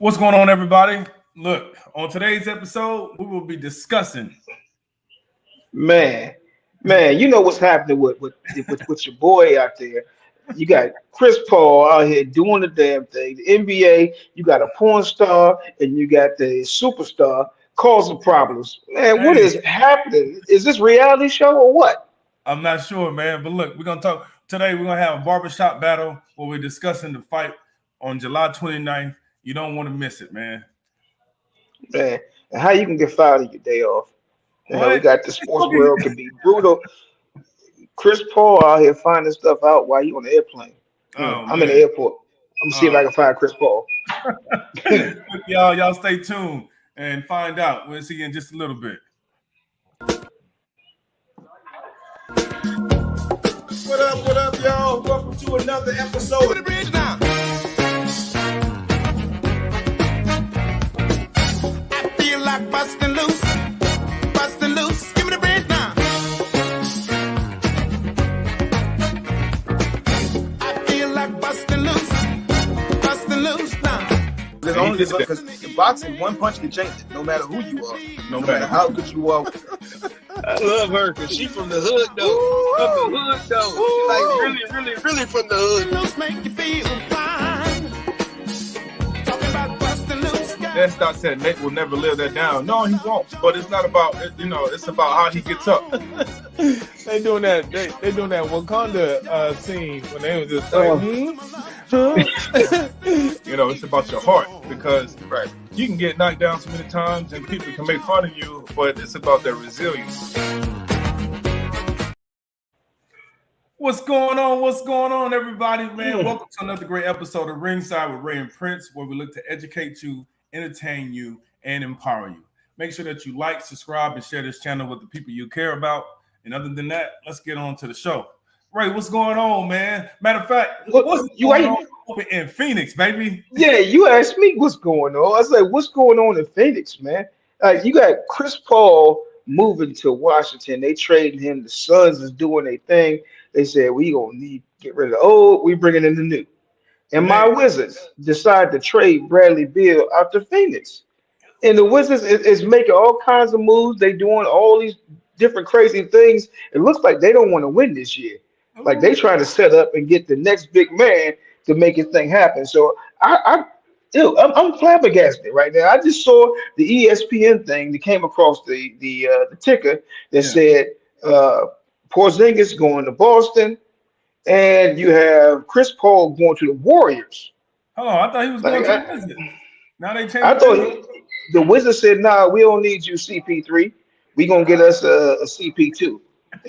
What's going on, everybody? Look, on today's episode, we will be discussing. Man, you know what's happening with your boy out there. You got Chris Paul out here doing the damn thing. The NBA, you got a porn star and you got the superstar causing problems. Man, what Hey, is happening? Is this reality show or what? I'm not sure, man, but look, we're going to talk today. We're going to have a barbershop battle where we're discussing the fight on July 29th. You don't want to miss it, man. Man, and how you can get fired on your day off? You know, we What? got the sports world can be brutal. Chris Paul out here finding stuff out while you on the airplane. Oh, I'm in the man. airport. I'm gonna see if Oh. I can find Chris Paul. y'all stay tuned and find out. We'll see you in just a little bit. What up, y'all? Welcome to another episode of the Bridge Now. I feel like busting loose. Give me the bridge now. I feel like busting loose now. There's only because in boxing, one punch can change it, no matter who you are, no matter how good you are. I love her because she from the hood though. From the hood though. She like really from the hood. Loose make you feel fine. Talking about busting loose. That Stott said Nate will never live that down. No, he won't. But it's not about it's about how he gets up. They doing that. They doing that Wakanda scene when they was just like, It's about your heart because you can get knocked down so many times and people can make fun of you, but it's about their resilience. What's going on, everybody, man? Welcome to another great episode of Ringside with Ray and Prince, where we look to educate you, entertain you, and empower you. Make sure that you like, subscribe, and share this channel with the people you care about. And other than that, let's get on to the show. Ray, what's going on, man? Matter of fact, what's going on in Phoenix, baby? Yeah, you asked me what's going on. I was like, what's going on in Phoenix, man? You got Chris Paul moving to Washington. They trading him. The Suns is doing their thing. They said, we gonna need to get rid of the old. We bringing in the new. And my Wizards decide to trade Bradley Beal out to Phoenix. And the Wizards is making all kinds of moves. They doing all these different crazy things. It looks like they don't want to win this year. Like they trying to set up and get the next big man to make this thing happen. So I'm flabbergasted right now. I just saw the ESPN thing that came across the ticker that said Porzingis going to Boston, and you have Chris Paul going to the Warriors. Oh, I thought he was going to the Wizards. Now they changed. I thought the Wizards said, "Nah, we don't need you, CP3. We gonna get us a CP2."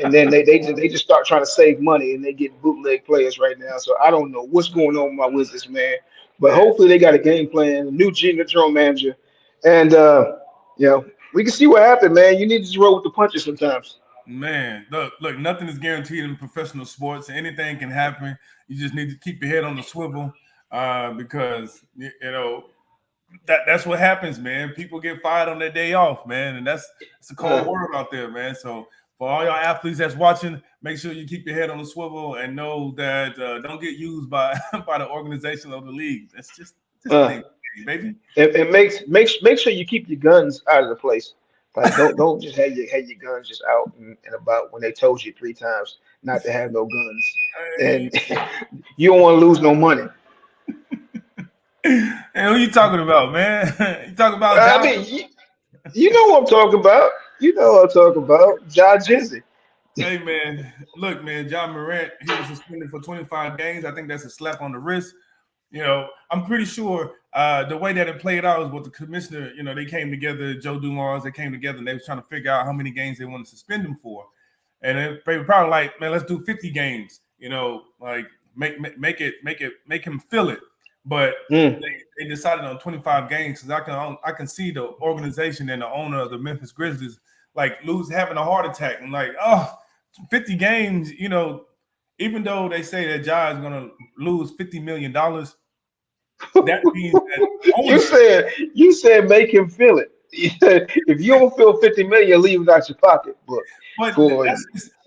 And then they just start trying to save money, and they get bootleg players right now. So I don't know what's going on with my Wizards, man. But hopefully they got a game plan, a new general manager, and we can see what happens, man. You need to just roll with the punches sometimes. Man, look, nothing is guaranteed in professional sports. Anything can happen. You just need to keep your head on the swivel because that's what happens, man. People get fired on their day off, man, and it's a cold world out there, man. So for all y'all athletes that's watching, make sure you keep your head on the swivel and know that don't get used by the organization of the league. That's just a thing, baby. And make sure you keep your guns out of the place. Like don't just have your guns just out and about when they told you 3 times not to have no guns, and you don't want to lose no money. And who you talking about, man? You talking about? I mean, you know what I'm talking about. You know what I'm talking about. John Jizzy. Hey, man. Look, man, John Morant, he was suspended for 25 games. I think that's a slap on the wrist. I'm pretty sure the way that it played out was with the commissioner, they came together, Joe Dumars, they came together and they was trying to figure out how many games they want to suspend him for. And they were probably like, man, let's do 50 games, like make him feel it. But they decided on 25 games because I can see the organization and the owner of the Memphis Grizzlies like having a heart attack and like, 50 games, even though they say that Ja is gonna lose $50 million, that means that you said make him feel it. if you don't feel 50 million, leave it out your pocket. But for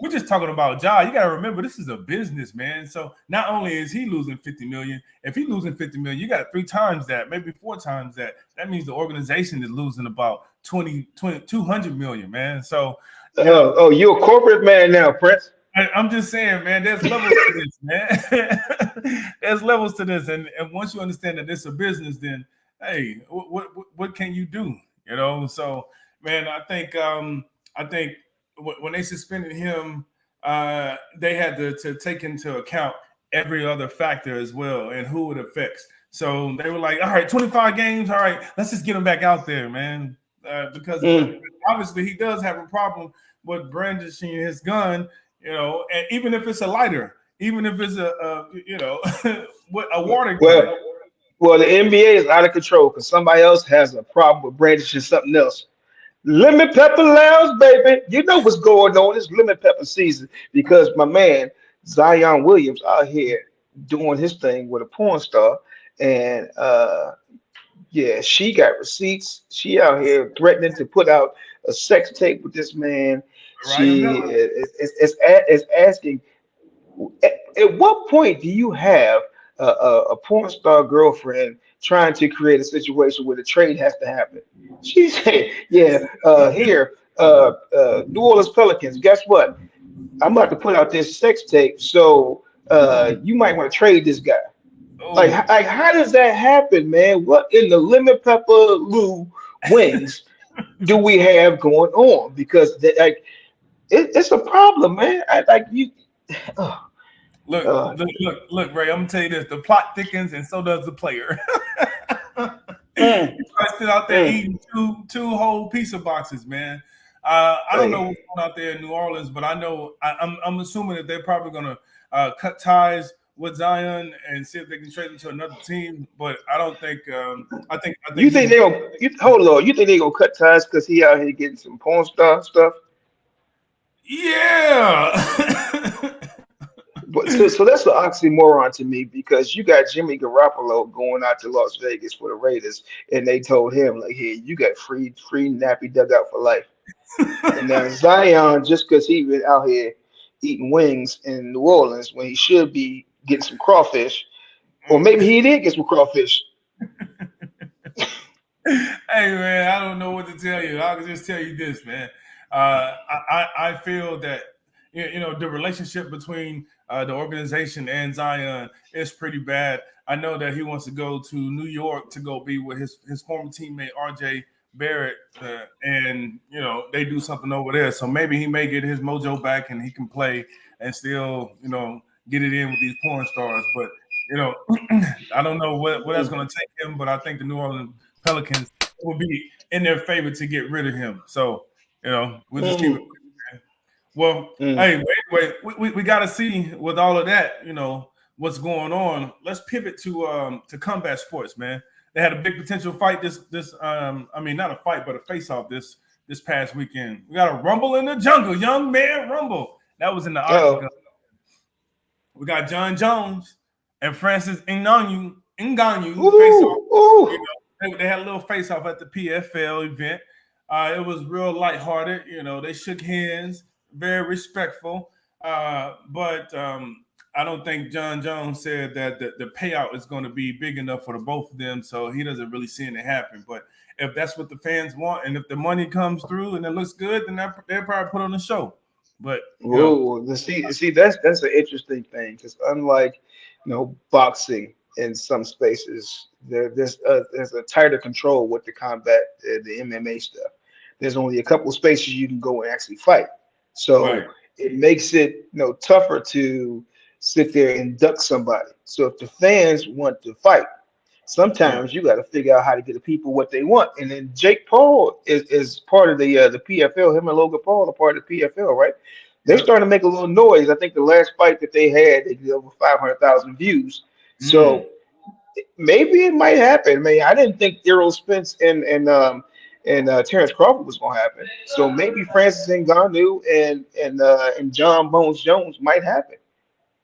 we're just talking about Ja. You got to remember, this is a business, man. So not only is he losing 50 million, if he's losing 50 million, you got 3 times that, maybe 4 times that. That means the organization is losing about 200 million, man. So, you're a corporate man now, Prince. I'm just saying, man, there's levels to this, man. There's levels to this. And once you understand that it's a business, then, hey, what can you do? You know? So, man, I think when they suspended him, they had to take into account every other factor as well and who it affects. So they were like, all right, 25 games. All right, let's just get him back out there, man. Because obviously he does have a problem with brandishing his gun, you know, and even if it's a lighter, even if it's a water gun. Well, the NBA is out of control because somebody else has a problem with brandishing something else. Lemon pepper lounge, baby. You know what's going on. It's lemon pepper season because my man Zion Williams out here doing his thing with a porn star, and she got receipts. She out here threatening to put out a sex tape with this man. She is asking, at what point do you have a porn star girlfriend trying to create a situation where the trade has to happen? She said, here, New Orleans Pelicans, guess what? I'm about to put out this sex tape, so you might want to trade this guy. Oh. Like, how does that happen, man? What in the lemon pepper Lou wings do we have going on? Because it's a problem, man. Look, Ray, I'm gonna tell you this: the plot thickens, and so does the player. He's still out there eating two whole pizza boxes, man. I don't know what's going out there in New Orleans, but I know I'm assuming that they're probably gonna cut ties with Zion and see if they can trade him to another team. But I don't think. I think you think they're gonna hold on. You think they're gonna cut ties because he out here getting some porn star stuff? Yeah. But so that's an oxymoron to me because you got Jimmy Garoppolo going out to Las Vegas for the Raiders, and they told him like, "Hey, you got free nappy dugout for life." And now Zion, just because he been out here eating wings in New Orleans when he should be getting some crawfish, or maybe he did get some crawfish. Hey man, I don't know what to tell you. I can just tell you this, man. I feel that the relationship between the organization and Zion is pretty bad. I know that he wants to go to New York to go be with his former teammate RJ Barrett, and they do something over there. So maybe he may get his mojo back and he can play and still get it in with these porn stars. But I don't know what that's going to take him. But I think the New Orleans Pelicans will be in their favor to get rid of him. So we'll just keep it. Well, hey, wait. We got to see with all of that, what's going on. Let's pivot to combat sports, man. They had a big potential fight not a fight, but a face-off this past weekend. We got a Rumble in the Jungle, young man Rumble. That was in the octagon. We got John Jones and Francis Ngannou face-off. They had a little face-off at the PFL event. It was real lighthearted. They shook hands. Very respectful, but I don't think John Jones said that the payout is going to be big enough for the both of them, so he doesn't really see it happen. But if that's what the fans want, and if the money comes through and it looks good, then they'll probably put on the show. But see, that's an interesting thing because unlike boxing in some spaces, there's a tighter control with the combat, the MMA stuff. There's only a couple of spaces you can go and actually fight. So it makes it tougher to sit there and duck somebody. So if the fans want to fight, sometimes you got to figure out how to get the people what they want. And then Jake Paul is part of the PFL. Him and Logan Paul are part of the PFL, right? They're starting to make a little noise. I think the last fight that they had, they did over 500,000 views. So maybe it might happen. I mean, I didn't think Errol, Spence, and Terrence Crawford was going to happen. So maybe Francis Ngannou and John Bones Jones might happen.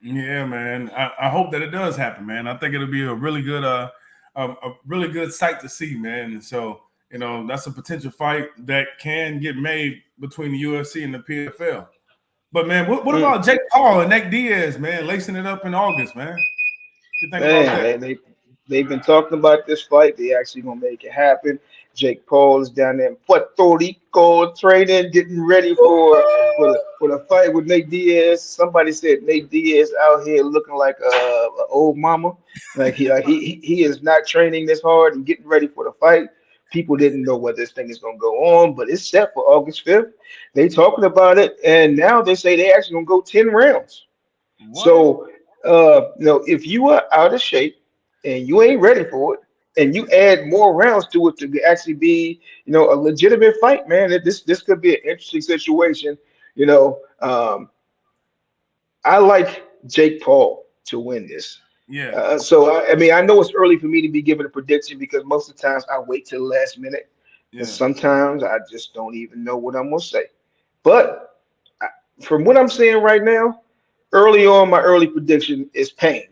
Yeah, man. I hope that it does happen, man. I think it'll be a really good sight to see, man. And so that's a potential fight that can get made between the UFC and the PFL. But man, what about Jake Paul and Nate Diaz, man, lacing it up in August, man? What you think about that? Man, they've been talking about this fight. They actually gonna make it happen. Jake Paul is down there in Puerto Rico training, getting ready for the fight with Nate Diaz. Somebody said Nate Diaz out here looking like a old mama. Like he is not training this hard and getting ready for the fight. People didn't know whether this thing is gonna go on, but it's set for August 5th. They talking about it, and now they say they actually gonna go 10 rounds. What? So if you are out of shape and you ain't ready for it, and you add more rounds to it to actually be, a legitimate fight, man, this could be an interesting situation. I like Jake Paul to win this. Yeah. I know it's early for me to be giving a prediction because most of the times I wait till the last minute, and sometimes I just don't even know what I'm gonna say. But from what I'm saying right now, early on, my early prediction is Payne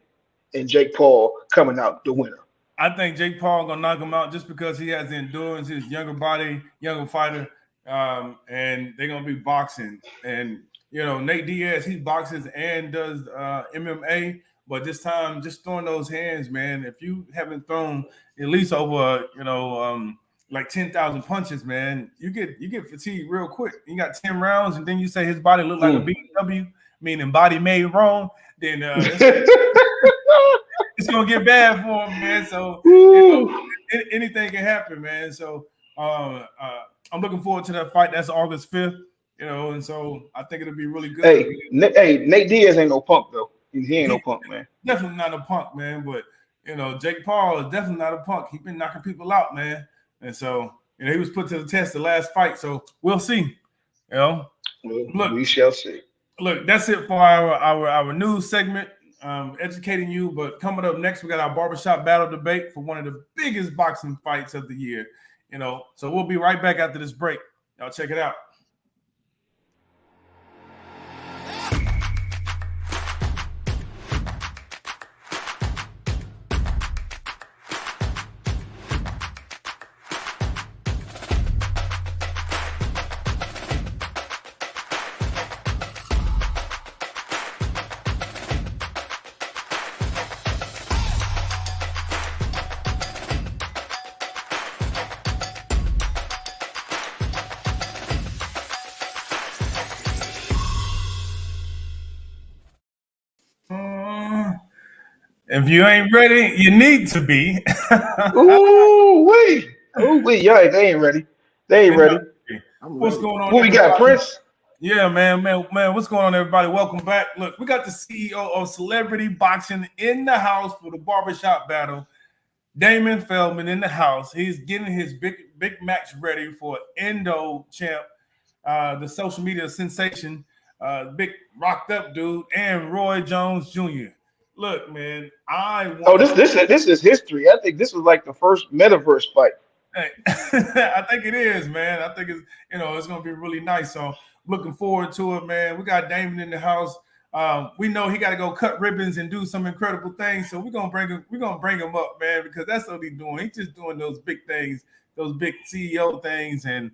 and Jake Paul coming out the winner. I think Jake Paul gonna knock him out just because he has the endurance, his younger body, younger fighter, and they're gonna be boxing. And Nate Diaz, he boxes and does MMA, but this time just throwing those hands, man. If you haven't thrown at least over, like 10,000 punches, man, you get fatigued real quick. You got 10 rounds, and then you say his body looked like a BMW, meaning body made wrong. Then it's gonna get bad for him, man. So anything can happen, man. So I'm looking forward to that fight. That's August 5th, and so I think it'll be really good. Hey, Nate Diaz ain't no punk though. He ain't no punk, man. Definitely not a punk, man. But Jake Paul is definitely not a punk. He's been knocking people out, man. And so he was put to the test the last fight. So we'll see. Look, we shall see. Look, that's it for our news segment. Educating you, but coming up next, we got our barbershop battle debate for one of the biggest boxing fights of the year. So we'll be right back after this break. Y'all check it out. If you ain't ready, you need to be. wait, y'all, they ain't ready. They ain't ready. What's going on? What we got, Prince? Yeah, man. What's going on, everybody? Welcome back. Look, we got the CEO of Celebrity Boxing in the house for the barbershop battle. Damon Feldman in the house. He's getting his big match ready for Endo champ, the social media sensation, big rocked up dude, and Roy Jones Jr. Look, man, this is history. I think this was like the first metaverse fight. Hey, I think it is, man. I think it's gonna be really nice. So looking forward to it, man. We got Damon in the house. We know he got to go cut ribbons and do some incredible things. So we're gonna bring him up, man, because that's what he's doing. He's just doing those big things, those big CEO things, and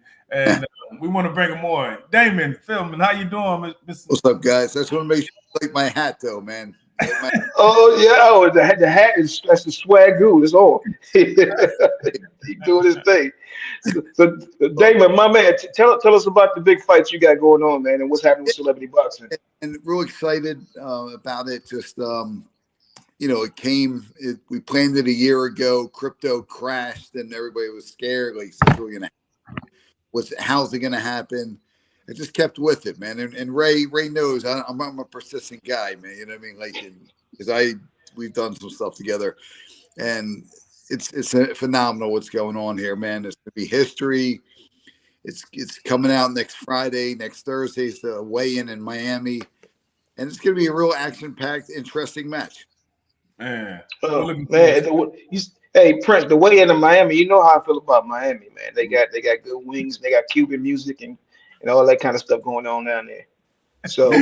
we want to bring him more. Damon Feldman, how you doing, Mr. What's up, guys? I just want to make sure I like my hat, though, man. The hat is that's the swagoo. It's all. He doing his thing. So Damon, my man, tell us about the big fights you got going on, man, and what's happening with celebrity boxing. And real excited about it. Just it came. We planned it a year ago. Crypto crashed, and everybody was scared. Like, how's it gonna happen? I just kept with it, man. And Ray knows I'm a persistent guy, man. You know what I mean? Like, because we've done some stuff together, and it's phenomenal what's going on here, man. It's gonna be history. It's coming out next Friday, next Thursday's the weigh-in in Miami, and it's gonna be a real action-packed, interesting match. Man, hey Prince, the weigh-in in Miami. You know how I feel about Miami, man. They got good wings. They got Cuban music and all that kind of stuff going on down there. So,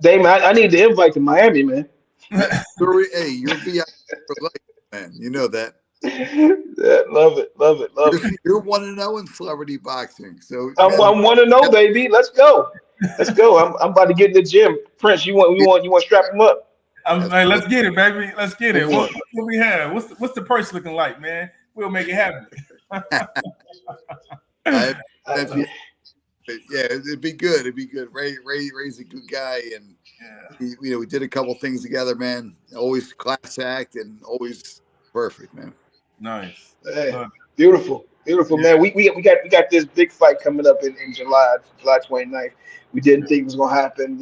Damon, I need the invite to Miami, man. Hey, you're VIP for life, man. You know that. Yeah, love it. You're 1-0 in celebrity boxing. So I'm man, 1-0, baby. Let's go. I'm about to get in the gym. Prince, you want to strap him up? Hey, let's get it, baby. Let's get it. Let's What we have? What's the purse looking like, man? We'll make it happen. Yeah, it'd be good. It'd be good. Ray's a good guy, and we did a couple things together, man. Always class act and always perfect, man. Nice. Hey, beautiful, man. We got this big fight coming up in July 29th. We didn't think it was gonna happen.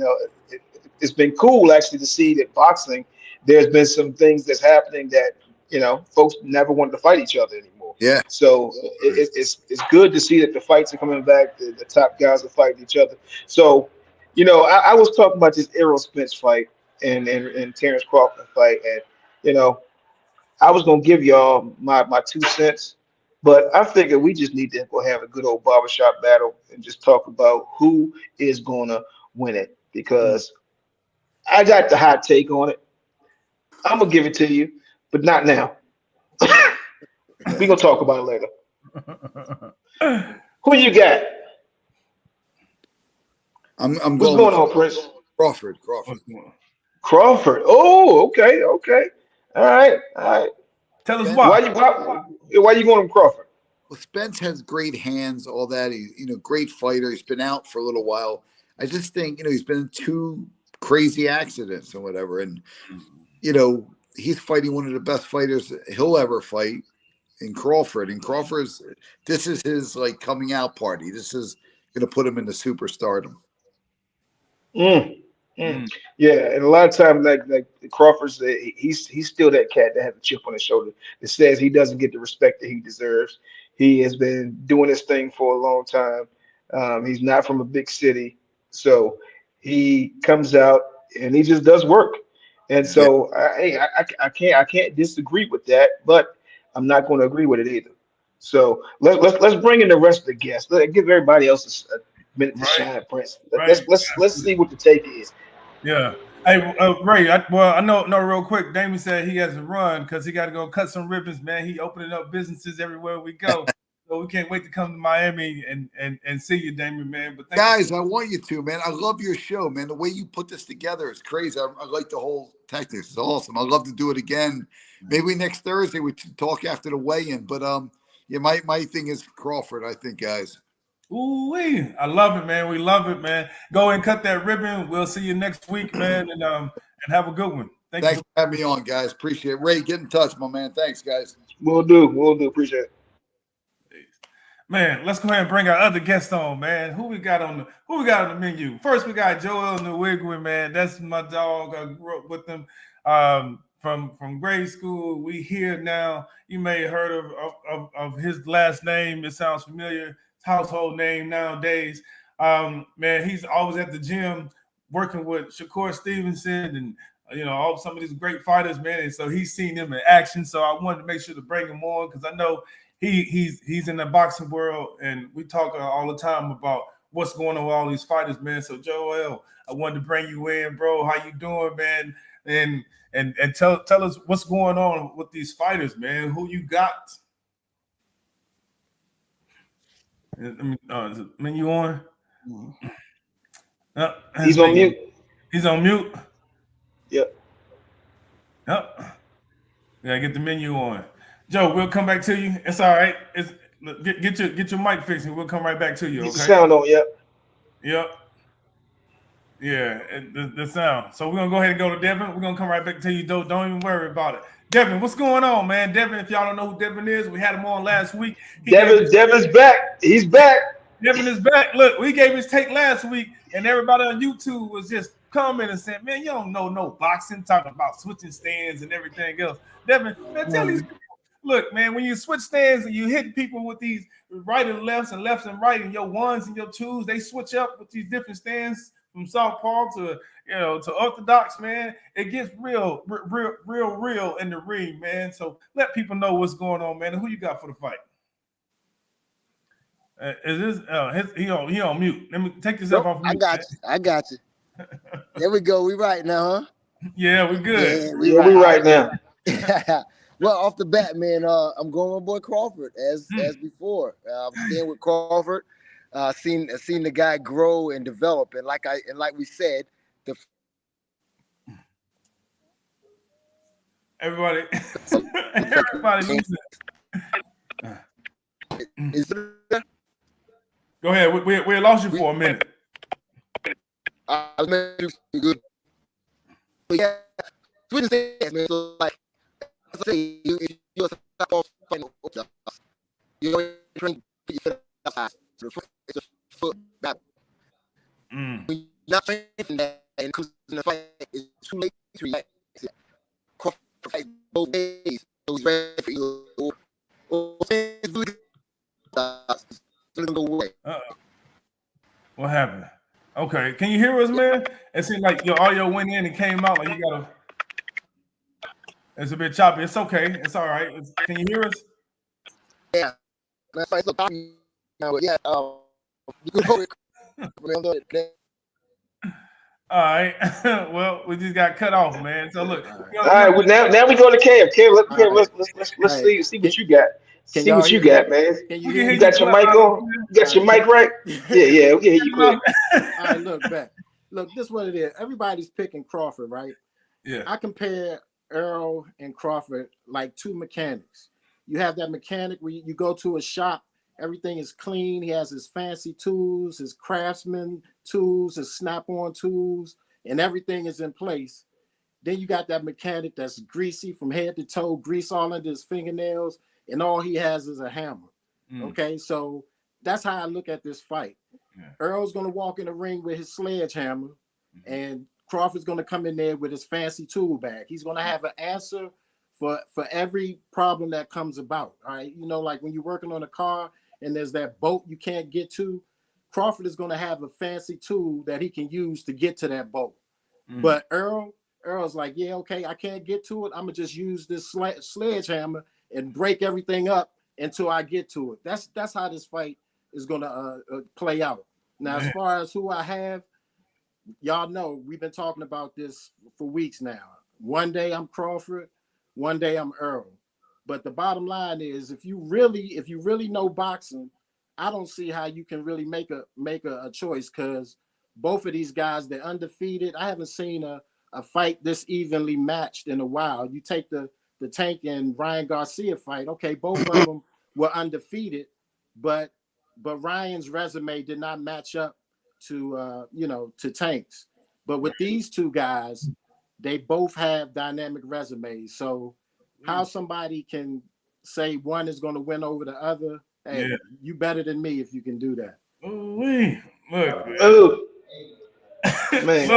It's been cool actually to see that boxing. There's been some things that's happening that folks never wanted to fight each other anymore. Yeah. So it's good to see that the fights are coming back. The top guys are fighting each other. So I was talking about this Errol Spence fight and Terrence Crawford fight, and I was gonna give y'all my 2 cents, but I figured we just need to go have a good old barbershop battle and just talk about who is gonna win it, because I got the hot take on it. I'm gonna give it to you, but not now. We're gonna talk about it later. Who you got? What's going on, Prince? Crawford. Crawford. Oh, okay. All right. Tell us why. Why you going with Crawford? Well, Spence has great hands, all that. He's great fighter. He's been out for a little while. I just think he's been in 2 crazy accidents and whatever, and he's fighting one of the best fighters he'll ever fight in Crawford. And this is his coming out party. This is going to put him into superstardom. Yeah, and a lot of times, like Crawford's, he's still that cat that has a chip on his shoulder that says he doesn't get the respect that he deserves. He has been doing this thing for a long time. He's not from a big city, so he comes out and he just does work. And so I can't disagree with that, but I'm not going to agree with it either. So let's bring in the rest of the guests. Let's give everybody else a minute to shine, Prince. Let's see what the take is. Yeah. Hey, Ray. I know real quick. Damien said he has to run because he got to go cut some ribbons, man. He opening up businesses everywhere we go. So we can't wait to come to Miami and see you, Damien, man. But guys, I want you to, man. I love your show, man. The way you put this together is crazy. I like the whole tactics. It's awesome. I'd love to do it again. Maybe next Thursday we can talk after the weigh-in. But my thing is Crawford, I think, guys. Ooh-wee. I love it, man. We love it, man. Go and cut that ribbon. We'll see you next week, man, and have a good one. Thanks for having me on, guys. Appreciate it. Ray, get in touch, my man. Thanks, guys. We'll do. Appreciate it. Man, let's go ahead and bring our other guests on, man. Who we got on the menu? First, we got Joel Nwigwe, man. That's my dog. I grew up with him from grade school. We here now. You may have heard of his last name. It sounds familiar. Household name nowadays. Man, he's always at the gym working with Shakur Stevenson and some of these great fighters, man. And so he's seen them in action. So I wanted to make sure to bring him on because I know he's in the boxing world, and we talk all the time about what's going on with all these fighters, man. So Joel, I wanted to bring you in, bro. How you doing, man? And tell us what's going on with these fighters, man. Who you got? Is the menu on? He's on mute. He's on mute. Yep. Yeah, get the menu on. Joe, we'll come back to you. It's all right. Get your mic fixed, and we'll come right back to you. Okay. Get the sound on. Yep. Yeah, the sound. So we're gonna go ahead and go to Devin. We're gonna come right back to you. Don't even worry about it. Devin, what's going on, man? Devin, if y'all don't know who Devin is, we had him on last week. Devin's back. He's back. Devin is back. Look, we gave his take last week, and everybody on YouTube was just commenting saying, "Man, you don't know no boxing, talking about switching stands and everything else." Devin, man, tell these people, look, man, when you switch stands and you hit people with these right and lefts and right, and your ones and your twos, they switch up with these different stands from southpaw to to orthodox, man. It gets real in the ring, man. So let people know what's going on, man. And who you got for the fight? Is this he on mute? Let me take yourself off mute. I got you. There we go. We right now, huh? Yeah, we good. Yeah, we right now. Well, off the bat, man, I'm going with boy Crawford as before. I'm staying with Crawford. Seen the guy grow and develop, and like we said, everybody losing. Go ahead. We lost you for a minute. I was good. But yeah, switching stance, man. So like I say, you're trying to put outside. It's a foot back. When you're not training that and cruising the fight, it's too late to react. Crawford fight both ways. So he's ready for you. What happened? Okay, can you hear us, man? It seemed like your audio went in and came out. Like you gotta. It's a bit choppy. It's okay. It's all right. Can you hear us? Yeah. It's a problem now, but yeah. You can hold it. All right. Well, we just got cut off, man. So look. All right. Well, now we go to Cam. Cam, let's see what you got. See what you got, man. You got your mic on? You got your mic right? Yeah. We can hear you clear. All right, look, back. Look, this is what it is. Everybody's picking Crawford, right? Yeah. I compare Errol and Crawford like two mechanics. You have that mechanic where you go to a shop, everything is clean. He has his fancy tools, his craftsman tools, his snap-on tools, and everything is in place. Then you got that mechanic that's greasy from head to toe, grease all under his fingernails, and all he has is a hammer. Okay, so that's how I look at this fight. Yeah. Errol's going to walk in the ring with his sledgehammer, and Crawford's going to come in there with his fancy tool bag. He's going to have an answer for every problem that comes about. All right, you know, like when you're working on a car and there's that bolt you can't get to, Crawford is going to have a fancy tool that he can use to get to that bolt. But Errol's like, yeah, okay, I can't get to it. I'm gonna just use this sledgehammer and break everything up until I get to it. That's how this fight is gonna play out. Now, as far as who I have, y'all know we've been talking about this for weeks now. One day I'm Crawford, one day I'm Errol. But the bottom line is, if you really know boxing, I don't see how you can really make a choice, because both of these guys, they're undefeated. I haven't seen a fight this evenly matched in a while. You take the Tank and Ryan Garcia fight. Okay, both of them were undefeated, but Ryan's resume did not match up to to Tank's. But with these two guys, they both have dynamic resumes. So how somebody can say one is going to win over the other? Hey, you better than me if you can do that. Man,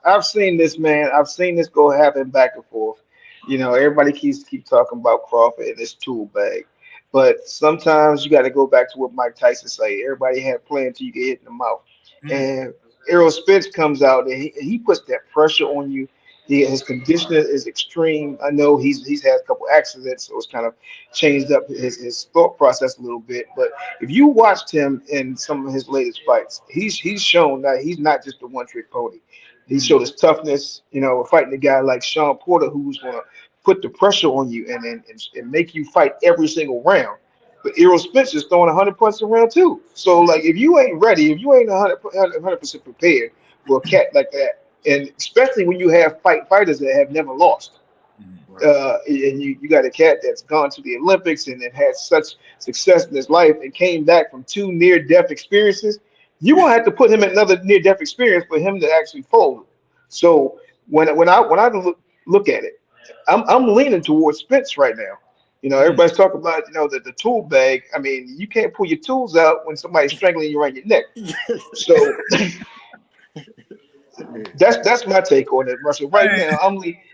I've seen this, man. I've seen this go happen back and forth. You know, everybody keep talking about Crawford and his tool bag, but sometimes you got to go back to what Mike Tyson say. Everybody had a plan until you get hit in the mouth. And Errol Spence comes out and he puts that pressure on you. His conditioning is extreme. I know he's had a couple accidents, so it's kind of changed up his thought process a little bit. But if you watched him in some of his latest fights, he's shown that he's not just a one-trick pony. He showed his toughness, you know, fighting a guy like Sean Porter, who's going to put the pressure on you and make you fight every single round. But Errol Spence is throwing 100 punches around too. So, like, if you ain't ready, if you ain't 100% prepared for a cat like that, and especially when you have fighters that have never lost, and you got a cat that's gone to the Olympics and then had such success in his life and came back from 2 near-death experiences, you won't have to put him in another near-death experience for him to actually fold. So when I look at it, I'm leaning towards Spence right now. You know, everybody's talking about, you know, the tool bag. I mean, you can't pull your tools out when somebody's strangling you around your neck. So that's my take on it, Russell. Right now,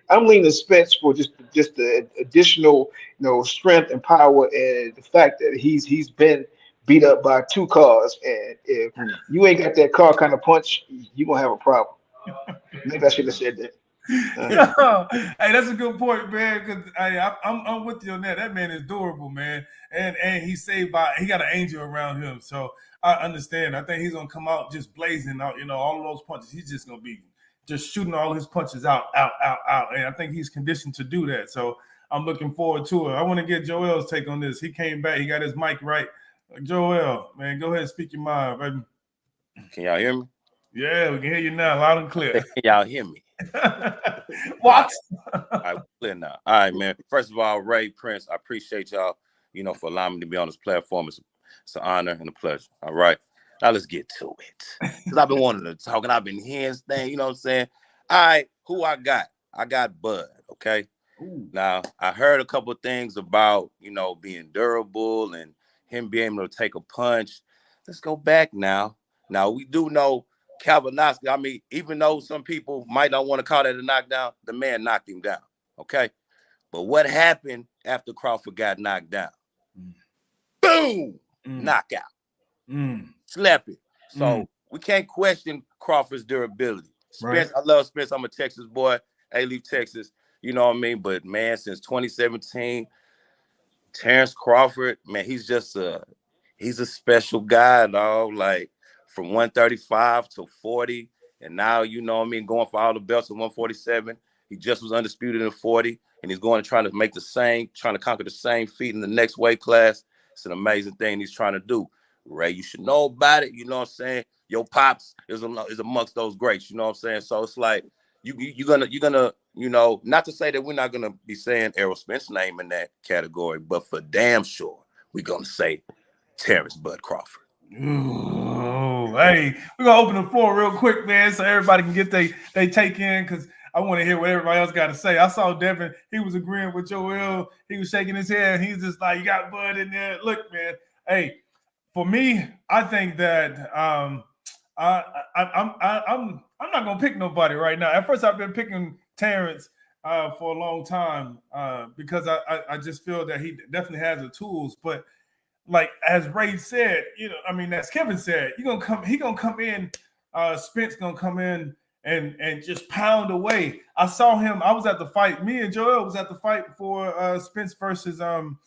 I'm leaning Spence for just the additional, you know, strength and power, and the fact that he's been beat up by 2 cars, and if you ain't got that car kind of punch, you gonna have a problem. Maybe I should have said that. Hey, that's a good point, man. Because I'm with you on that. That man is durable, man, and he got an angel around him. So I understand. I think he's gonna come out just blazing out. You know, all of those punches. He's just gonna be just shooting all his punches out, and I think he's conditioned to do that. So I'm looking forward to it. I want to get Joel's take on this. He came back. He got his mic right. Joel, man, go ahead and speak your mind, baby. Can y'all hear me? Yeah, we can hear you now, loud and clear. Can y'all hear me? What? All right, clear now. All right, man. First of all, Ray, Prince, I appreciate y'all, for allowing me to be on this platform. It's an honor and a pleasure. All right. Now let's get to it. Because I've been wanting to talk and I've been hearing this thing, you know what I'm saying? All right, who I got? I got Bud, okay? Ooh. Now, I heard a couple of things about, being durable and him being able to take a punch. Let's go back now. Now, we do know Kavanowski. I mean, even though some people might not want to call that a knockdown, the man knocked him down, okay? But what happened after Crawford got knocked down? Boom! Knockout. Slap it. So we can't question Crawford's durability. Spence, right. I love Spence. I'm a Texas boy. A-Leaf, Texas. You know what I mean? But, man, since 2017, Terrence Crawford, man, he's a special guy, dog. Like, from 135 to 40, and now, you know what I mean, going for all the belts at 147. He just was undisputed in 40, and he's going to try to trying to conquer the same feat in the next weight class. It's an amazing thing he's trying to do. Ray, you should know about it. You know what I'm saying? Your pops is amongst those greats. You know what I'm saying? So it's like you're gonna not to say that we're not gonna be saying Errol Spence's name in that category, but for damn sure we're gonna say Terrence Bud Crawford. Ooh, hey, we're gonna open the floor real quick, man, so everybody can get they take in, because I want to hear what everybody else got to say. I saw Devin; he was agreeing with Joel. He was shaking his head. He's just like, "You got Bud in there." Look, man. Hey, for me, I think that I'm not gonna pick nobody right now. At first, I've been picking Terrence for a long time because I just feel that he definitely has the tools. But like as Ray said, as Kevin said, he gonna come in. Spence gonna come in and just pound away. I saw him. I was at the fight. Me and Joel was at the fight for Spence versus Sean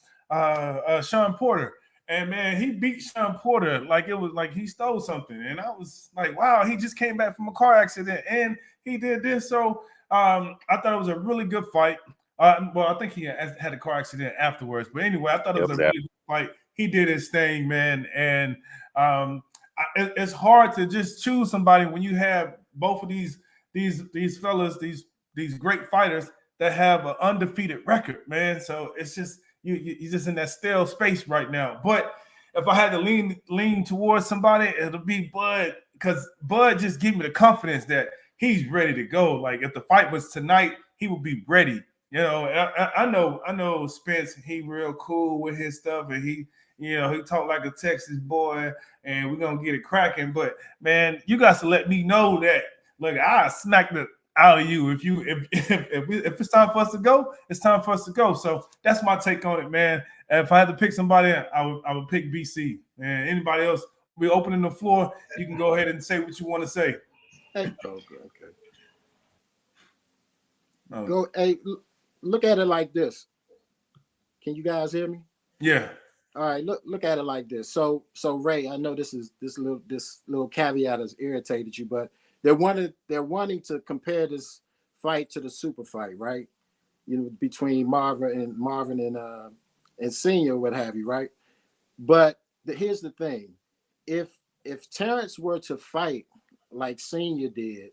Porter. And, man, he beat Sean Porter like it was like he stole something. And I was like, wow, he just came back from a car accident and he did this. So I thought it was a really good fight. Well, I think he had a car accident afterwards. But anyway, I thought it was a really good fight. He did his thing, man. And it's hard to just choose somebody when you have both of these fellas, these great fighters that have an undefeated record, man. So it's just you're just in that stale space right now. But if I had to lean towards somebody, it'll be Bud, because Bud just gave me the confidence that he's ready to go. Like if the fight was tonight, he would be ready. I know Spence. He real cool with his stuff, and he talk like a Texas boy, and we're gonna get it cracking. But man, you guys to let me know that. Look, I smacked it out of you. If it's time for us to go, it's time for us to go. So that's my take on it, man. If I had to pick somebody, I would pick BC. And anybody else, we're opening the floor. You can go ahead and say what you want to say. Hey, okay. Go. Hey, look at it like this. Can you guys hear me? Yeah. All right. Look at it like this. So Ray, I know this little caveat has irritated you, but they're wanting to compare this fight to the super fight, right? Between Marvin and Senior, what have you, right? But here's the thing: if Terrence were to fight like Senior did,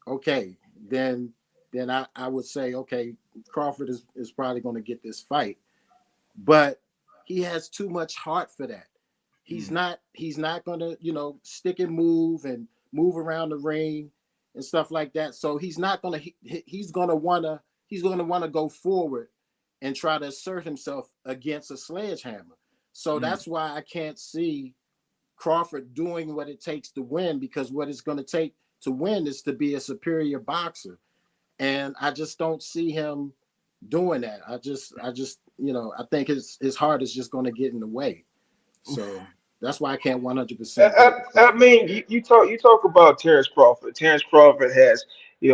okay, then I would say, okay, Crawford is probably going to get this fight, but he has too much heart for that. He's not going to stick and move around the ring and stuff like that. So he's not gonna. He's gonna wanna go forward and try to assert himself against a sledgehammer. So that's why I can't see Crawford doing what it takes to win, because what it's going to take to win is to be a superior boxer, and I just don't see him doing that. I just I think his heart is just going to get in the way. So. That's why I can't 100%. I mean, you talk about Terrence Crawford. Terrence Crawford has, he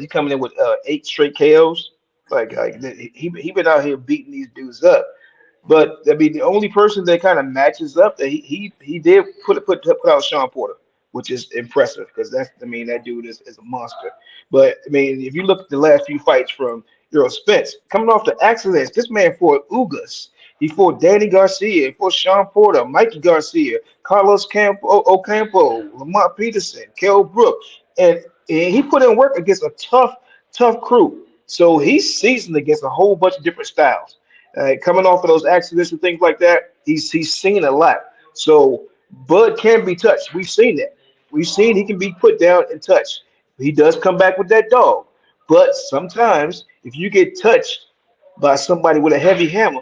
coming in with 8 straight KOs. Like he been out here beating these dudes up. But I mean, the only person that kind of matches up that he did put out Sean Porter, which is impressive, because that dude is a monster. But I mean, if you look at the last few fights from Errol Spence. Coming off the accidents, this man fought Ugas. He fought Danny Garcia. He fought Sean Porter, Mikey Garcia, Carlos Ocampo, Lamont Peterson, Kell Brook. And he put in work against a tough crew. So he's seasoned against a whole bunch of different styles. Coming off of those accidents and things like that, he's seen a lot. So Bud can be touched. We've seen that. We've seen he can be put down and touched. He does come back with that dog. But sometimes if you get touched by somebody with a heavy hammer,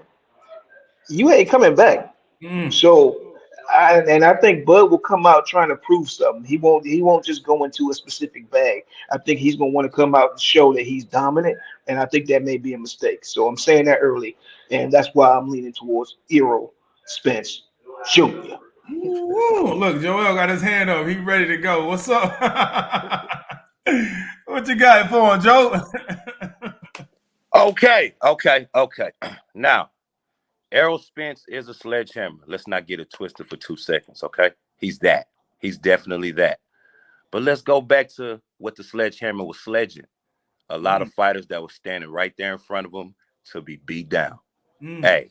you ain't coming back. Mm. So I think Bud will come out trying to prove something. He won't just go into a specific bag. I think he's gonna want to come out and show that he's dominant, and I think that may be a mistake. So I'm saying that early, and that's why I'm leaning towards Errol Spence Jr. Ooh, look, Joel got his hand up. He ready to go. What's up? What you got for him, Joe? Okay. Now, Errol Spence is a sledgehammer. Let's not get it twisted for 2 seconds, okay? He's that. He's definitely that. But let's go back to what the sledgehammer was sledging. A lot of fighters that were standing right there in front of him to be beat down. Hey,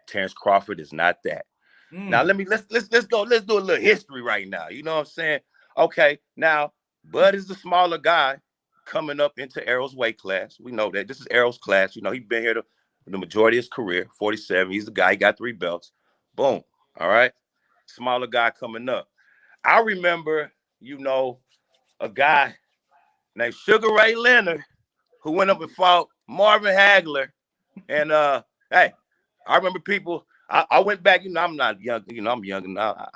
Terrence Crawford is not that. Now let's do a little history right now. You know what I'm saying? Okay, now Bud is the smaller guy coming up into Errol's weight class. We know that this is Errol's class. You know, he's been here the majority of his career, 47. He's the guy, he got 3 belts. Boom. All right. Smaller guy coming up. I remember, a guy named Sugar Ray Leonard who went up and fought Marvin Hagler. And hey, I remember people. I went back. I'm not young. I'm young now.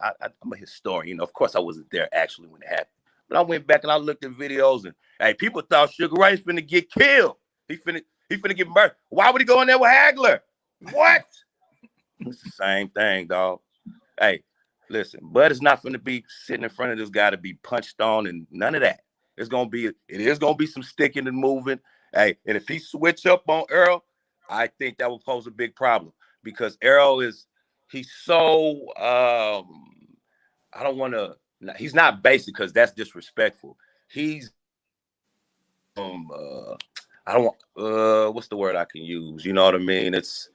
I'm a historian. Of course, I wasn't there actually when it happened. But I went back and I looked at videos, and hey, people thought Sugar Ray's finna get killed. He finna get murdered. Why would he go in there with Hagler? What? It's the same thing, dog. Hey, listen, Bud is not finna be sitting in front of this guy to be punched on and none of that. It is gonna be some sticking and moving. Hey, and if he switch up on Errol, I think that will pose a big problem because Errol he's so he's not basic because that's disrespectful. He's what's the word I can use? You know what I mean? It's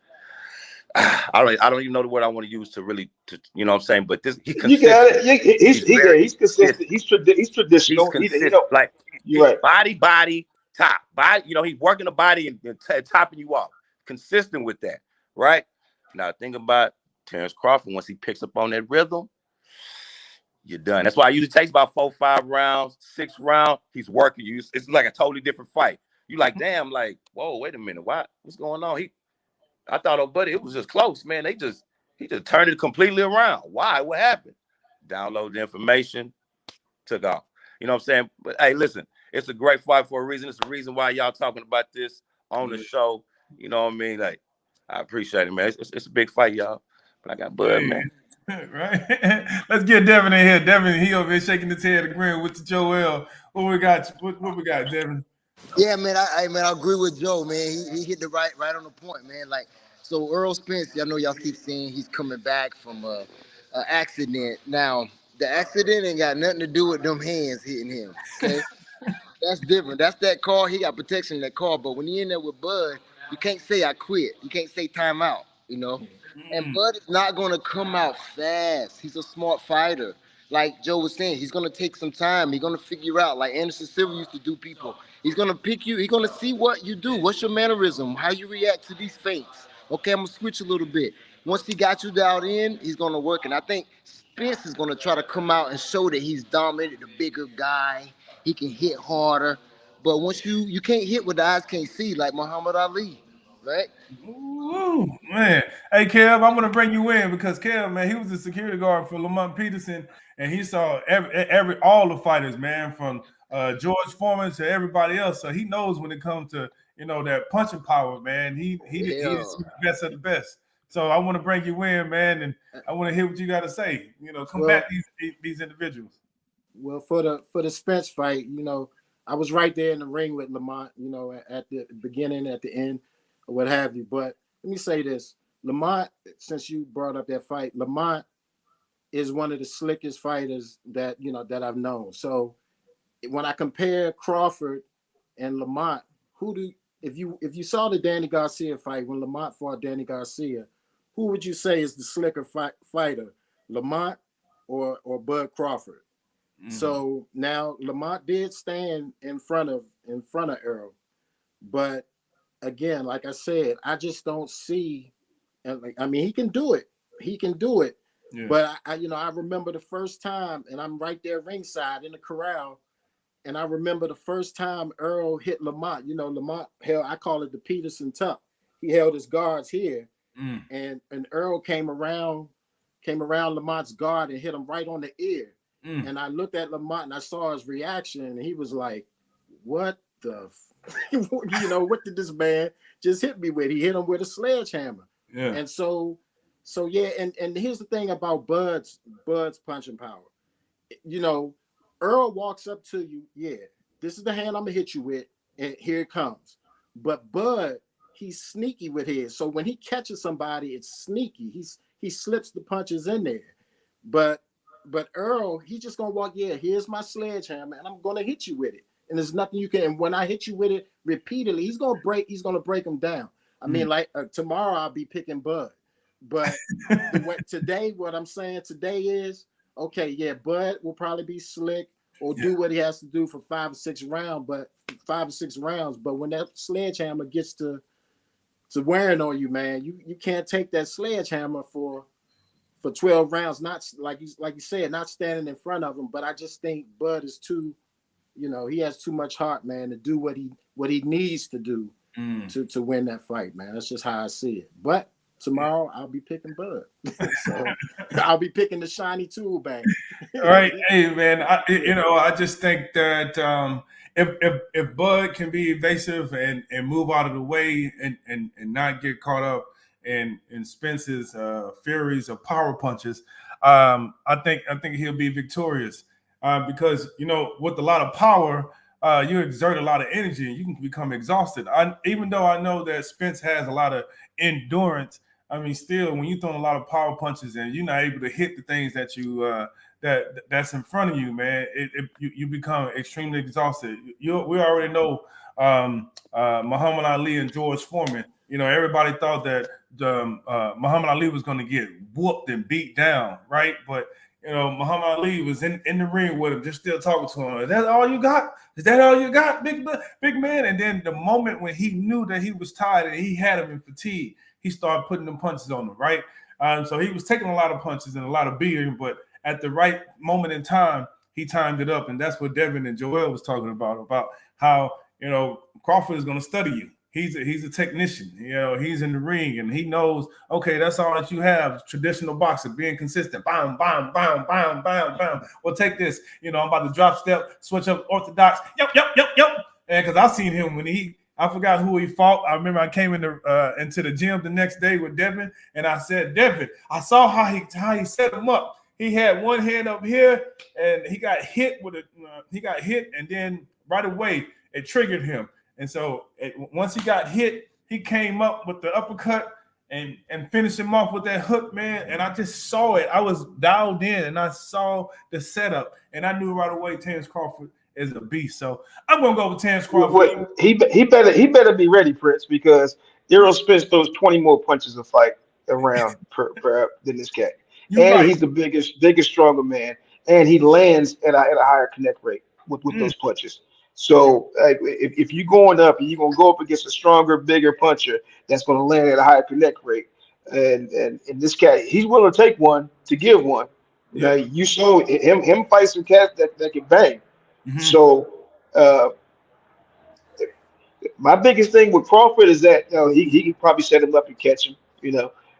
I don't even know the word I want to use to you know what I'm saying, but this You got it. He's consistent. He's traditional. He's consistent. Like you're right. Body, top. Body, he's working the body and topping you off. Consistent with that, right? Now think about Terrence Crawford. Once he picks up on that rhythm, you're done. That's why it usually takes about 4, 5 rounds, 6 rounds. He's working you. It's like a totally different fight. You like, damn, like, whoa, wait a minute. What's going on? I thought, oh, buddy, it was just close, man. He just turned it completely around. Why? What happened? Download the information, took off. You know what I'm saying? But hey, listen, it's a great fight for a reason. It's the reason why y'all talking about this on the show. You know what I mean? Like, I appreciate it, man. It's a big fight, y'all. But I got Bud, man. Right. Let's get Devin in here. Devin, he over here shaking his head agreeing with the Joel. What we got, Devin? Yeah, man. I agree with Joe, man. He hit the right on the point, man. Like, so Errol Spence, I know y'all keep saying he's coming back from a accident. Now, the accident ain't got nothing to do with them hands hitting him. Okay, that's different. That's that car. He got protection in that car. But when he in there with Bud, you can't say I quit. You can't say time out. And Bud is not gonna come out fast. He's a smart fighter. Like Joe was saying, he's gonna take some time. He's gonna figure out, like Anderson Silva used to do people. He's gonna pick you. He's gonna see what you do. What's your mannerism? How you react to these feints? Okay, I'm gonna switch a little bit. Once he got you dialed in, he's gonna work. And I think Spence is gonna try to come out and show that he's dominant, the bigger guy. He can hit harder. But once you can't hit what the eyes can't see, like Muhammad Ali, right? Ooh, man. Hey, Kev, I'm gonna bring you in because Kev, man, he was a security guard for Lamont Peterson, and he saw all the fighters, man, from George Foreman to everybody else. So he knows when it comes to that punching power, man. He is the best of the best. So I want to bring you in, man, and I want to hear what you got to say. Combat these individuals. Well, for the Spence fight, I was right there in the ring with Lamont, at the beginning, at the end, or what have you. But let me say this. Lamont, since you brought up that fight, Lamont is one of the slickest fighters that I've known. So when I compare Crawford and Lamont, if you saw the Danny Garcia fight when Lamont fought Danny Garcia, who would you say is the slicker fighter, Lamont or Bud Crawford? So now Lamont did stand in front of Errol, but again, like I said, I just don't see. I mean, he can do it. Yeah. But I remember the first time, and I'm right there ringside in the corral, and I remember the first time Errol hit Lamont. Lamont held, I call it the Peterson tuck. He held his guards here, and Errol came around Lamont's guard and hit him right on the ear. And I looked at Lamont and I saw his reaction, and he was like, "What the, what did this man just hit me with?" He hit him with a sledgehammer. Yeah. And so yeah, and here's the thing about Bud's punching power. Errol walks up to you, yeah, this is the hand I'm gonna hit you with, and here it comes. But Bud, he's sneaky with his. So when he catches somebody, it's sneaky. He slips the punches in there. But Errol, he's just gonna walk, yeah, here's my sledgehammer, and I'm gonna hit you with it. And there's nothing you can. And when I hit you with it repeatedly, he's gonna break him down. I mean, like tomorrow I'll be picking Bud, but today, what I'm saying today is, okay, yeah, Bud will probably be slick or do what he has to do for 5 or 6 rounds. But when that sledgehammer gets to wearing on you, man, you can't take that sledgehammer for 12 rounds. Not like you said, not standing in front of him. But I just think Bud is too, he has too much heart, man, to do what he needs to do to win that fight, man. That's just how I see it. But tomorrow I'll be picking Bud. So I'll be picking the shiny tool bag. All right, hey man, I just think that if Bud can be evasive and move out of the way and not get caught up in Spence's furies of power punches, I think he'll be victorious because with a lot of power, you exert a lot of energy and you can become exhausted. Even though I know that Spence has a lot of endurance, I mean, still, when you're throwing a lot of power punches and you're not able to hit the things that you that's in front of you, man, you become extremely exhausted. We already know Muhammad Ali and George Foreman. Everybody thought that Muhammad Ali was going to get whooped and beat down, right? But Muhammad Ali was in the ring with him, just still talking to him. Is that all you got? Is that all you got, big man? And then the moment when he knew that he was tired and he had him in fatigue, he started putting them punches on him, right? So he was taking a lot of punches and a lot of beating, but at the right moment in time, he timed it up. And that's what Devin and Joel was talking about how, Crawford is going to study you. He's a technician. He's in the ring and he knows, okay, that's all that you have. Traditional boxer, being consistent. Bam, bam, bam, bam, bam, bam. Well, take this. I'm about to drop step, switch up orthodox. Yep. And because I seen him when I forgot who he fought. I remember I came into the gym the next day with Devin, and I said, Devin, I saw how he set him up. He had one hand up here, and he got hit and then right away it triggered him. And so once he got hit, he came up with the uppercut and finished him off with that hook, man. And I just saw it. I was dialed in, and I saw the setup, and I knew right away Terrence Crawford is a beast. So I'm gonna go with Terrence Crawford. He better be ready, Prince, because Errol Spence throws 20 more punches a fight around per than this guy. He's the biggest, stronger man, and he lands at a higher connect rate with those punches. So if you're going up and you're gonna go up against a stronger, bigger puncher that's gonna land at a higher connect rate, and this guy, he's willing to take one to give one. Yeah. You saw him fight some cats that can bang. Mm-hmm. So my biggest thing with Crawford is that he can probably set him up and catch him,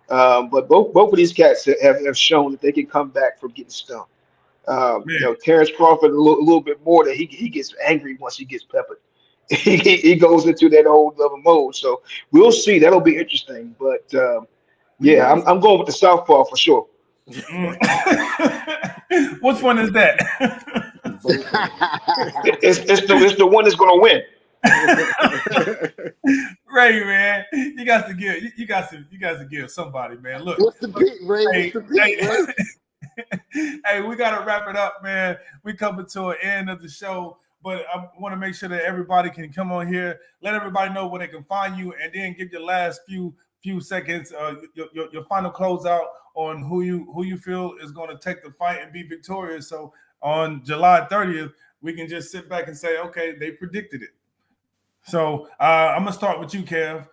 but both of these cats have shown that they can come back from getting stung. Terrence Crawford a little bit more that he gets angry once he gets peppered. he goes into that whole other mode. So we'll see. That'll be interesting. But I'm going with the southpaw for sure. Which one is that? it's the one that's going to win. Ray, man, you got to give somebody, man. Look, what's the pick, Ray? Hey, we got to wrap it up, man. We coming to an end of the show. but I want to make sure that everybody can come on here, let everybody know where they can find you, and then give your last few seconds, your final closeout on who you feel is going to take the fight and be victorious. So on July 30th, we can just sit back and say, okay, they predicted it. So I'm gonna start with you, Kev.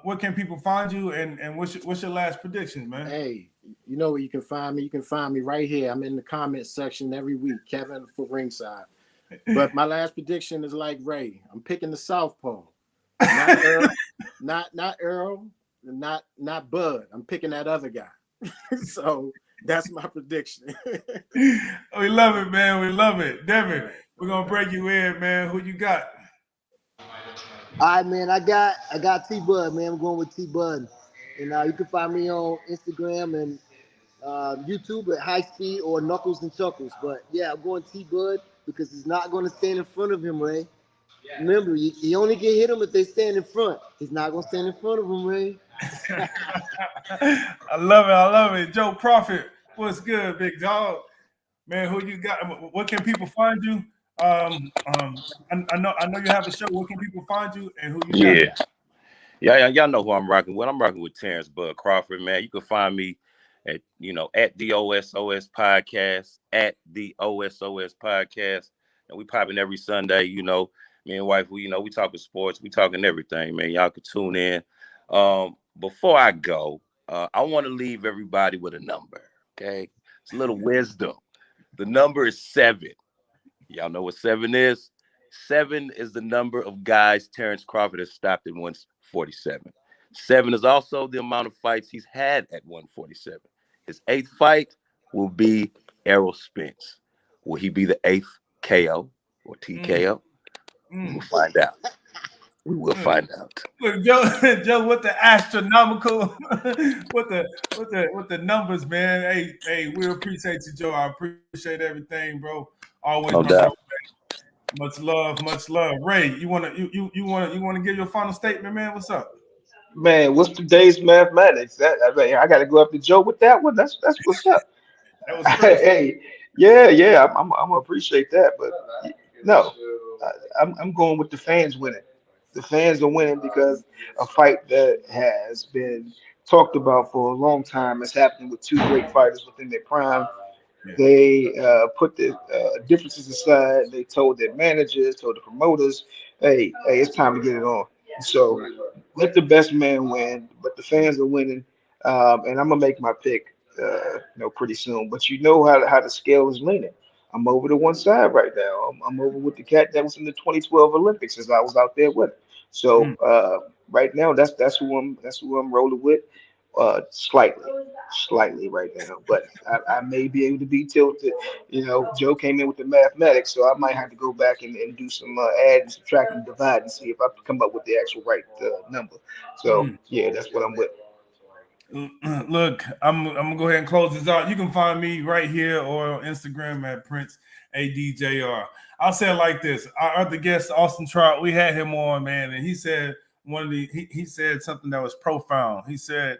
Where can people find you, and what's your last prediction, man? Hey, you know where you can find me. You can find me right here. I'm in the comment section every week, Kevin for Ringside. But my last prediction is like Ray. I'm picking the southpaw, not Errol, not Errol, not Bud. I'm picking that other guy. So that's my prediction. We love it, man. We love it, Devin. We're gonna break you in, man. Who you got? All right, man. I got T Bud, man. I'm going with T Bud, and you can find me on Instagram and YouTube at High Speed or Knuckles and Chuckles. But yeah, I'm going T Bud because he's not going to stand in front of him, Ray. Remember, you only can hit him if they stand in front. He's not going to stand in front of him, Ray. I love it. Joe Prophet, what's good, big dog? Man, who you got? What can people find you? I know you have a show. Where can people find you, and who you got? Yeah, y'all know who I'm rocking with. I'm rocking with Terrence Bud Crawford, man. You can find me at the OSOS podcast, at the OSOS podcast, and we popping every Sunday. Me and wife, we talking sports, we talking everything, man. Y'all can tune in. Before I go, I want to leave everybody with a number. Okay, it's a little wisdom. The number is 7. Y'all know what 7 is? 7 is the number of guys Terrence Crawford has stopped at 147. 7 is also the amount of fights he's had at 147. His 8th fight will be Errol Spence. Will he be the 8th KO or TKO? We'll find out. We will find out. Look, Joe, with the astronomical, with the numbers, man. Hey, we appreciate you, Joe. I appreciate everything, bro. Always, No my doubt. brother. Much love. Ray, you wanna give your final statement, man? What's up? Man, what's today's mathematics? I got to go up to Joe with that one. That's what's up. That was crazy. Hey, yeah, I'm gonna appreciate that, but no, I'm going with the fans winning. The fans are winning because a fight that has been talked about for a long time is happening with two great fighters within their prime. They put the differences aside. They told their managers, told the promoters, hey, it's time to get it on. So let the best man win, but the fans are winning, and I'm gonna make my pick, pretty soon. But you know how the scale is leaning. I'm over to one side right now. I'm over with the cat that was in the 2012 Olympics as I was out there with him. So right now, that's who I'm rolling with. Slightly right now, but I may be able to be tilted. Joe came in with the mathematics, so I might have to go back and do some add and subtract and divide and see if I can come up with the actual right number. So yeah, that's what I'm with. Look, I'm gonna go ahead and close this out. You can find me right here or on Instagram at Prince ADJR. I'll say it like this: our other guest, Austin Trout, we had him on, man, and he said he said something that was profound. He said,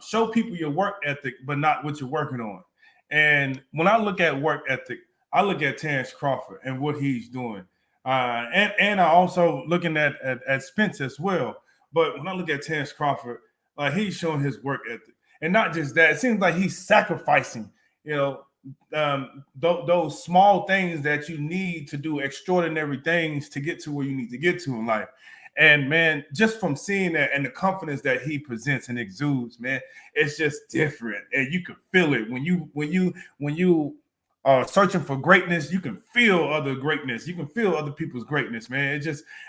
show people your work ethic, but not what you're working on. And when I look at work ethic, I look at Terrence Crawford and what he's doing. And I also looking at Spence as well. But when I look at Terrence Crawford, he's showing his work ethic. And not just that, it seems like he's sacrificing, those small things that you need to do extraordinary things to get to where you need to get to in life. And man, just from seeing that and the confidence that he presents and exudes, man, it's just different. And you can feel it when you are searching for greatness. You can feel other greatness. You can feel other people's greatness, man.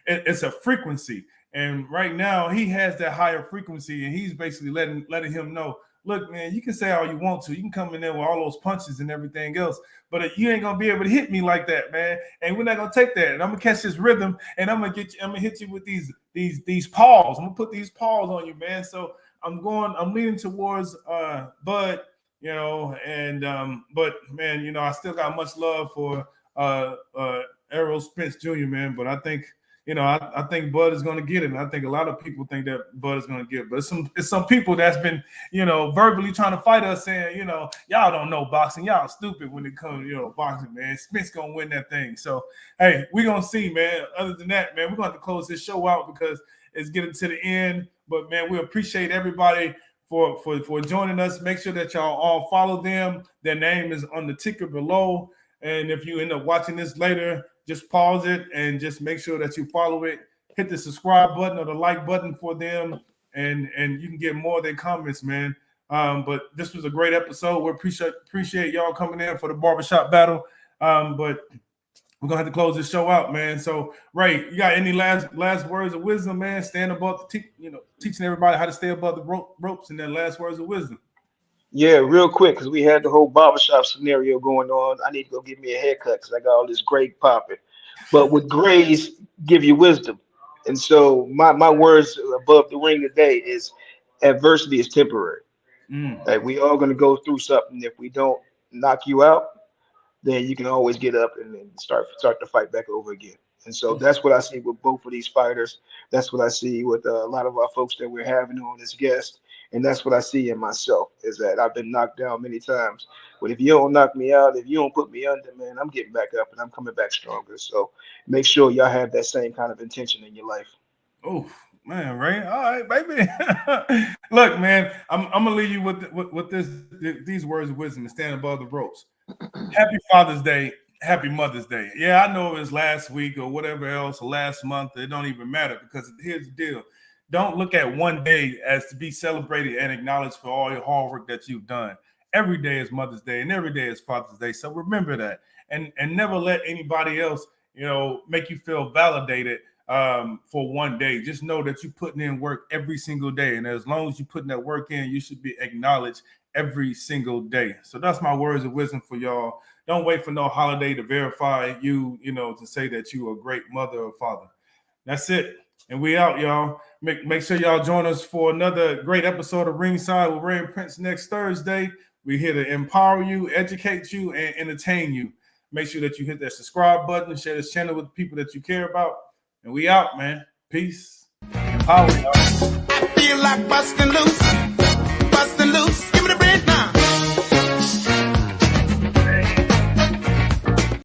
It's a frequency. And right now, he has that higher frequency, and he's basically letting him know, look, man, you can say all you want to. You can come in there with all those punches and everything else, but you ain't gonna be able to hit me like that, man. And we're not gonna take that. And I'm gonna catch this rhythm, and I'm gonna hit you with these paws. I'm gonna put these paws on you, man. So I'm leaning towards Bud, but man, I still got much love for Errol Spence Jr., man. But I think you know, I think Bud is going to get it. And I think a lot of people think that Bud is going to get it. But it's some people that's been, you know, verbally trying to fight us saying, you know, y'all don't know boxing. Y'all stupid when it comes to, you know, boxing, man. Spence going to win that thing. So, hey, we're going to see, man. Other than that, man, we're going to have to close this show out because it's getting to the end. But, man, we appreciate everybody for joining us. Make sure that y'all all follow them. Their name is on the ticker below. And if you end up watching this later, just pause it and just make sure that you follow it. Hit the subscribe button or the like button for them, and you can get more of their comments, man. But this was a great episode. We appreciate y'all coming in for the barbershop battle. But we're gonna have to close this show out, man. So, Ray, you got any last words of wisdom, man? Stand above the teaching everybody how to stay above the ropes, and then last words of wisdom. Yeah, real quick, because we had the whole barbershop scenario going on. I need to go get me a haircut because I got all this gray popping. But with grays, give you wisdom. And so my words above the ring today is adversity is temporary. Like we all going to go through something. If we don't knock you out, then you can always get up and then start to fight back over again. And so that's what I see with both of these fighters. That's what I see with a lot of our folks that we're having on as guests. And that's what I see in myself is that I've been knocked down many times. But if you don't knock me out, if you don't put me under, man, I'm getting back up and I'm coming back stronger. So make sure y'all have that same kind of intention in your life. Oh, man, Ray. All right, baby. Look, man, I'm going to leave you with these words of wisdom and stand above the ropes. Happy Father's Day. Happy Mother's Day. Yeah, I know it was last week or whatever else, or last month. It don't even matter because here's the deal. Don't look at one day as to be celebrated and acknowledged for all your hard work that you've done. Every day is Mother's Day and every day is Father's Day. So remember that and never let anybody else, you know, make you feel validated for one day. Just know that you're putting in work every single day. And as long as you're putting that work in, you should be acknowledged every single day. So that's my words of wisdom for y'all. Don't wait for no holiday to verify you, you know, to say that you are a great mother or father. That's it. And we out, y'all. Make sure y'all join us for another great episode of Ringside with Ray and Prince next Thursday. We're here to empower you, educate you, and entertain you. Make sure that you hit that subscribe button, share this channel with people that you care about. And we out, man. Peace and power, y'all. I feel like busting loose.